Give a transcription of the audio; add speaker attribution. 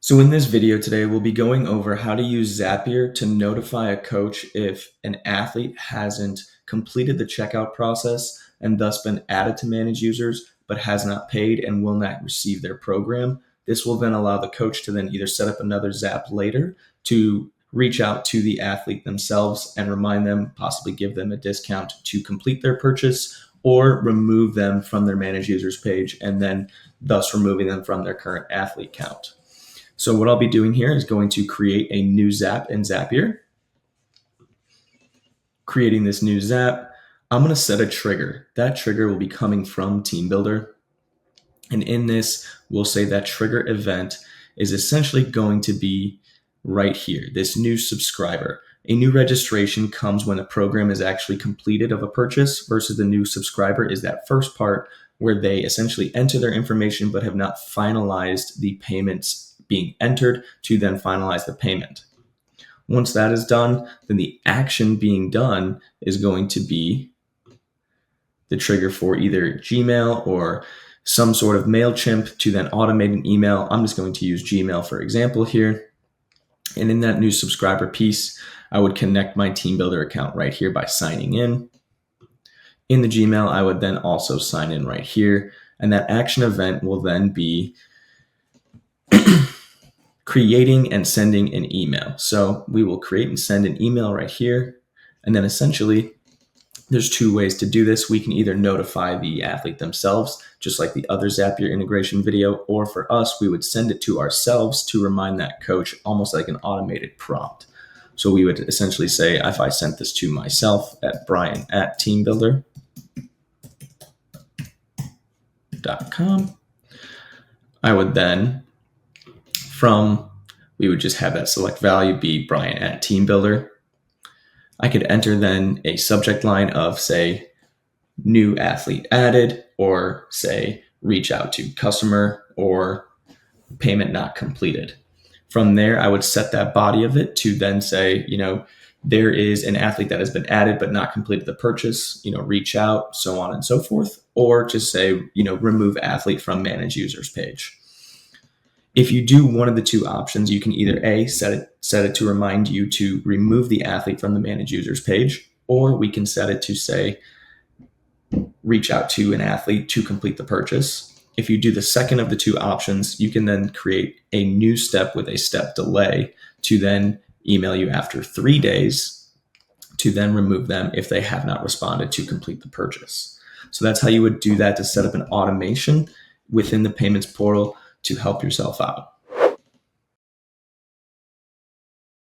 Speaker 1: So in this video today, we'll be going over how to use Zapier to notify a coach if an athlete hasn't completed the checkout process and thus been added to manage users, but has not paid and will not receive their program. This will then allow the coach to then either set up another Zap later to reach out to the athlete themselves and remind them, possibly give them a discount to complete their purchase, or remove them from their manage users page and then thus removing them from their current athlete count. So what I'll be doing here is going to create a new Zap in Zapier. Creating this new Zap, I'm going to set a trigger. That trigger will be coming from TeamBuildr. And in this, we'll say that trigger event is essentially going to be right here, this new subscriber. A new registration comes when a program is actually completed of a purchase versus the new subscriber is that first part where they essentially enter their information but have not finalized the payments being entered to then finalize the payment. Once that is done, then the action being done is going to be the trigger for either Gmail or some sort of MailChimp to then automate an email. I'm just going to use Gmail for example here. And in that new subscriber piece, I would connect my TeamBuildr account right here by signing in. In the Gmail, I would then also sign in right here. And that action event will then be creating and sending an email. So we will create and send an email right here. And then essentially, there's two ways to do this. We can either notify the athlete themselves, just like the other Zapier integration video, or for us, we would send it to ourselves to remind that coach, almost like an automated prompt. So we would essentially say, if I sent this to myself at brian@teambuildr.com, I would then we would just have that select value be brian@teambuildr. I could enter then a subject line of, say, new athlete added, or say, reach out to customer, or payment not completed. From there, I would set that body of it to then say, there is an athlete that has been added but not completed the purchase, reach out, so on and so forth, or just say, remove athlete from manage users page. If you do one of the two options, you can either set it to remind you to remove the athlete from the manage users page, or we can set it to say, reach out to an athlete to complete the purchase. If you do the second of the two options, you can then create a new step with a step delay to then email you after 3 days to then remove them if they have not responded to complete the purchase. So that's how you would do that to set up an automation within the payments portal to help yourself out.